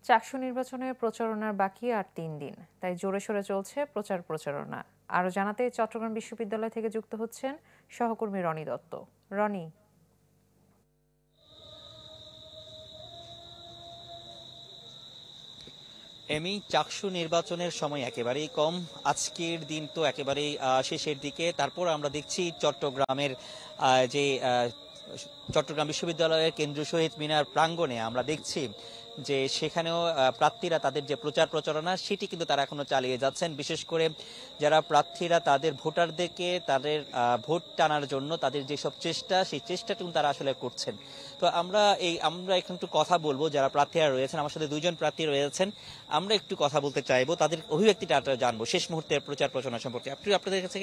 চাকসু নির্বাচনের প্রচারণার বাকি আর ৩ দিন, তাই জোরে সোরে চলছে প্রচারণা। আরও জানাতে চট্টগ্রাম বিশ্ববিদ্যালয় থেকে যুক্ত হচ্ছেন সহকর্মী রনি দত্ত। রনি। চাকসু নির্বাচনের সময় একেবারেই কম। আজকের দিন তো একেবারেই শেষের দিকে। তারপর আমরা দেখছি চট্টগ্রামের যে চট্টগ্রাম বিশ্ববিদ্যালয়ের কেন্দ্রীয় শহীদ মিনার প্রাঙ্গণে আমরা দেখছি যে সেখানেও প্রার্থীরা তাদের যে প্রচারণা সেটি কিন্তু তারা এখনো চালিয়ে যাচ্ছেন। বিশেষ করে যারা প্রার্থীরা তাদের ভোটারদেরকে তাদের ভোট টানার জন্য তাদের যেসব চেষ্টা, সেই চেষ্টাটা তারা আসলে করছেন। তো আমরা এখন একটু কথা বলবো যারা প্রার্থীরা রয়েছেন। আমার সাথে দুইজন প্রার্থী রয়েছেন, আমরা একটু কথা বলতে চাইবো, তাদের অভিব্যক্তিটা জানবো শেষ মুহূর্তের প্রচারণা সম্পর্কে। আপনাদের কাছে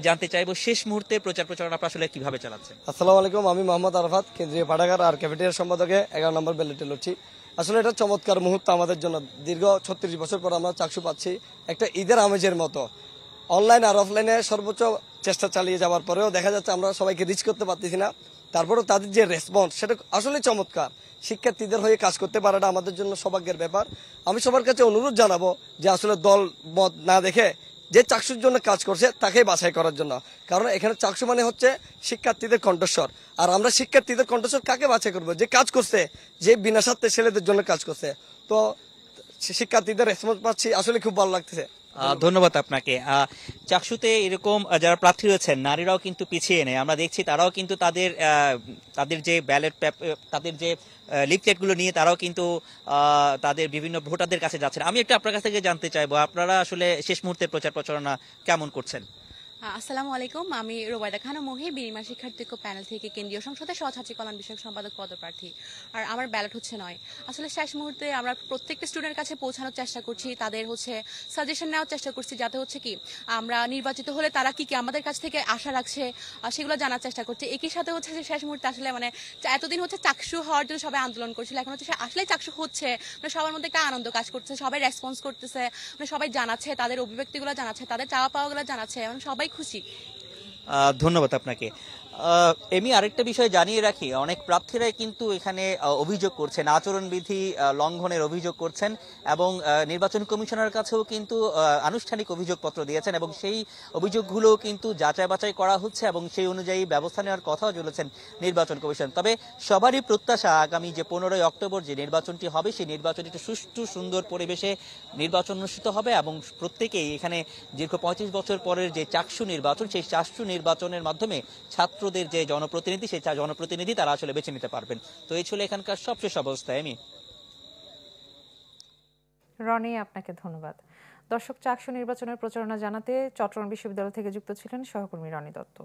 জানতে চাইবো শেষ মুহূর্তে প্রচারণা আপনারা আসলে কিভাবে চালাচ্ছেন। আসসালামু আলাইকুম, আমি মোহাম্মদ আরাফাত, কেন্দ্রীয় পাঠাগার আর ক্যাফেটেরিয়া সম্পাদকে 11 নম্বর ব্যালেটে লড়ছি। আসলে এটা চমৎকার মুহূর্ত আমাদের জন্য। দীর্ঘ 36 বছর পর আমরা চাকসু পাচ্ছি, একটা ঈদের আমেজের মতো। অনলাইন আর অফলাইনে সর্বোচ্চ চেষ্টা চালিয়ে যাওয়ার পরেও দেখা যাচ্ছে আমরা সবাইকে রিচ করতে পারতেছি না। তারপরেও তাদের যে রেসপন্স সেটা আসলে চমৎকার। শিক্ষার্থীদের হয়ে কাজ করতে পারাটা আমাদের জন্য সৌভাগ্যের ব্যাপার। আমি সবার কাছে অনুরোধ জানাবো যে আসলে দল মত না দেখে যে চাকসুর জন্য কাজ করছে তাকে বাছাই করার জন্য। কারণ এখানে চাকসু মানে হচ্ছে শিক্ষার্থীদের কণ্ঠস্বর। আর আমরা শিক্ষার্থীদের কণ্ঠস্বর কাকে বাছাই করবো? যে কাজ করছে, যে বিনা স্বার্থে ছেলেদের জন্য কাজ করছে। তো শিক্ষার্থীদের রেসপন্স পাচ্ছি, আসলে খুব ভালো লাগতেছে। ধন্যবাদ আপনাকে। চাকসুতে এরকম যারা প্রার্থী রয়েছেন নারীরাও কিন্তু পিছিয়ে নেই। আমরা দেখছি তারাও কিন্তু তাদের যে ব্যালট তাদের যে লিফলেট গুলো নিয়ে তারাও কিন্তু তাদের বিভিন্ন ভোটারদের কাছে যাচ্ছেন। আমি একটু আপনার কাছ থেকে জানতে চাইবো, আপনারা আসলে শেষ মুহূর্তে প্রচারণা কেমন করছেন? আসসালামু আলাইকুম, আমি রোবায়দা খানম মহি, বিনিমা শিক্ষার্থী প্যানেল থেকে কেন্দ্রীয় সংসদে সহছাত্রী কল্যাণ বিষয়ক সম্পাদক পদপ্রার্থী। আর আমার ব্যালট হচ্ছে 9। আসলে শেষ মুহূর্তে আমরা প্রত্যেকটা স্টুডেন্টের কাছে পৌঁছানোর চেষ্টা করছি, তাদের সাজেশন নেওয়ার চেষ্টা করছি, যাতে কি আমরা নির্বাচিত হলে তারা কি কি আমাদের কাছ থেকে আশা রাখছে সেগুলো জানার চেষ্টা করছি। একই সাথে যে শেষ মুহূর্তে আসলে এতদিন চাকসু হওয়ার জন্য সবাই আন্দোলন করছিল, এখন আসলে চাকসু হচ্ছে, সবার মধ্যে একটা আনন্দ কাজ করছে, সবাই রেসপন্স করতেছে, সবাই জানাচ্ছে তাদের অভিব্যক্তিগুলো জানাচ্ছে, তাদের চাওয়া পাওয়াগুলো জানাচ্ছে, এবং সবাই খুশি। ধন্যবাদ আপনাকে। আরেকটা বিষয় জানিয়ে রাখি, অনেক প্রার্থীরাই কিন্তু এখানে অভিযোগ করছেন, আচরণবিধি লঙ্ঘনের অভিযোগ করছেন এবং নির্বাচন কমিশনের কাছেও কিন্তু আনুষ্ঠানিক অভিযোগপত্র দিয়েছেন এবং সেই অভিযোগগুলো কিন্তু যাচাই বাছাই করা হচ্ছে এবং সেই অনুযায়ী ব্যবস্থা নেওয়ার কথাও বলেছেন নির্বাচন কমিশন। তবে সবারই প্রত্যাশা আগামী যে 15ই অক্টোবর যে নির্বাচনটি হবে, সেই নির্বাচনটি একটু সুষ্ঠু সুন্দর পরিবেশে নির্বাচন অনুষ্ঠিত হবে এবং প্রত্যেকেই এখানে দীর্ঘ 35 বছর পরের যে চাকসু নির্বাচন, সেই চাকসু নির্বাচনের মাধ্যমে ছাত্রদের যে জনপ্রতিনিধি, সেই জনপ্রতিনিধি তারা আসলে বেছে নিতে পারবেন। তো এই ছিল এখানকার সবশেষ অবস্থা। রনি, আপনাকে ধন্যবাদ। দর্শক, চাকসু নির্বাচনের প্রচারণা জানাতে চট্টগ্রাম বিশ্ববিদ্যালয় থেকে যুক্ত ছিলেন সহকর্মী রনি দত্ত।